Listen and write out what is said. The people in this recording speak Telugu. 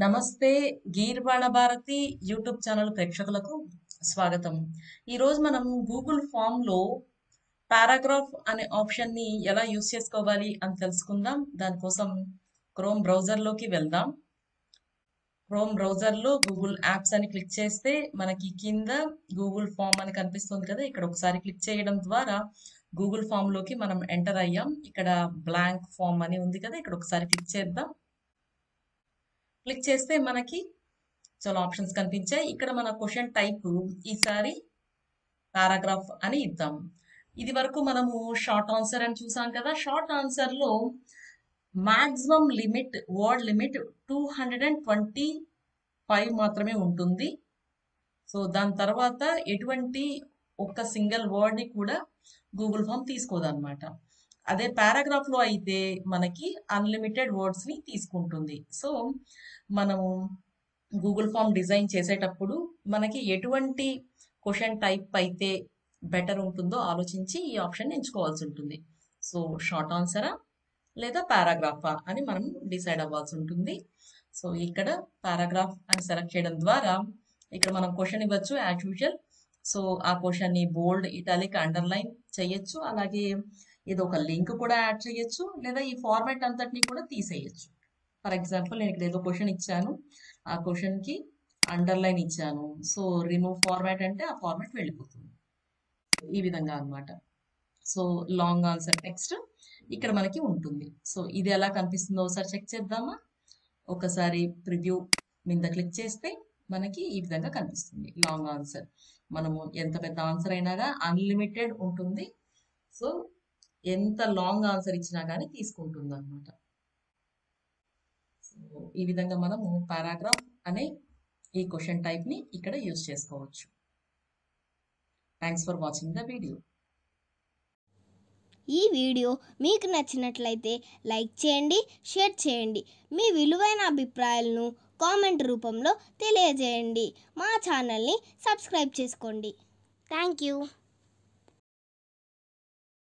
నమస్తే గీర్వాణ భారతి యూట్యూబ్ ఛానల్ ప్రేక్షకులకు స్వాగతం. ఈరోజు మనం గూగుల్ ఫామ్ లో పారాగ్రాఫ్ అనే ఆప్షన్ ని ఎలా యూజ్ చేసుకోవాలి అని తెలుసుకుందాం. దానికోసం క్రోమ్ బ్రౌజర్ లోకి వెళ్దాం. క్రోమ్ బ్రౌజర్ లో గూగుల్ యాప్స్ అని క్లిక్ చేస్తే మనకి కింద గూగుల్ ఫామ్ అని కనిపిస్తుంది కదా, ఇక్కడ ఒకసారి క్లిక్ చేయడం ద్వారా గూగుల్ ఫామ్ లోకి మనం ఎంటర్ అయ్యాం. ఇక్కడ బ్లాంక్ ఫామ్ అని ఉంది కదా, ఇక్కడ ఒకసారి క్లిక్ చేద్దాం. క్లిక్ చేస్తే మనకి చాలా ఆప్షన్స్ కనిపించాయి. ఇక్కడ మన క్వశ్చన్ టైప్ ఈసారి పారాగ్రాఫ్ అని ఇద్దాం. ఇది వరకు మనము షార్ట్ ఆన్సర్ అని చూసాం కదా. షార్ట్ ఆన్సర్ లో మాక్సిమం లిమిట్ వర్డ్ లిమిట్ 225 మాత్రమే ఉంటుంది. సో దాని తర్వాత ఎటువంటి ఒక్క సింగిల్ వర్డ్ ని కూడా గూగుల్ ఫామ్ తీసుకోదన్నమాట. అదే పారాగ్రాఫ్ లో అయితే మనకి అన్లిమిటెడ్ వర్డ్స్ ని తీసుకుంటుంది. సో మనము గూగుల్ ఫామ్ డిజైన్ చేసేటప్పుడు మనకి ఎటువంటి క్వశ్చన్ టైప్ అయితే బెటర్ ఉంటుందో ఆలోచించి ఈ ఆప్షన్ ఎంచుకోవాల్సి ఉంటుంది. సో షార్ట్ ఆన్సరా లేదా పారాగ్రాఫా అని మనం డిసైడ్ అవ్వాల్సి ఉంటుంది. సో ఇక్కడ పారాగ్రాఫ్ అని సెలెక్ట్ చేయడం ద్వారా ఇక్కడ మనం క్వశ్చన్ ఇవ్వచ్చు యాజ్ యూజువల్. సో ఆ క్వశ్చన్ ని బోల్డ్, ఇటాలిక్, అండర్లైన్ చేయొచ్చు. అలాగే ఏదో ఒక లింక్ కూడా యాడ్ చేయొచ్చు, లేదా ఈ ఫార్మాట్ అంతటిని కూడా తీసేయచ్చు. ఫర్ ఎగ్జాంపుల్ నేను ఇక్కడ ఏదో క్వశ్చన్ ఇచ్చాను, ఆ క్వశ్చన్ కి అండర్లైన్ ఇచ్చాను. సో రిమూవ్ ఫార్మాట్ అంటే ఆ ఫార్మాట్ వెళ్ళిపోతుంది. ఈ విధంగా అన్నమాట. సో లాంగ్ ఆన్సర్ టెక్స్ట్ ఇక్కడ మనకి ఉంటుంది. సో ఇది ఎలా కనిపిస్తుందో ఒకసారి చెక్ చేద్దామా. ఒకసారి ప్రివ్యూ మీద క్లిక్ చేస్తే మనకి ఈ విధంగా కనిపిస్తుంది లాంగ్ ఆన్సర్. మనము ఎంత పెద్ద ఆన్సర్ అయినా అన్లిమిటెడ్ ఉంటుంది. సో ఎంత లాంగ్ ఆన్సర్ ఇచ్చినా కానీ తీసుకుంటుంది అనమాట. సో ఈ విధంగా మనము పారాగ్రాఫ్ అనే ఈ క్వశ్చన్ టైప్ ని ఇక్కడ యూజ్ చేసుకోవచ్చు. Thanks for watching the video. ఈ వీడియో మీకు నచ్చినట్లయితే లైక్ చేయండి, షేర్ చేయండి. మీ విలువైన అభిప్రాయాలను కామెంట్ రూపంలో తెలియజేయండి. మా ఛానల్ని సబ్స్క్రైబ్ చేసుకోండి. Thank you.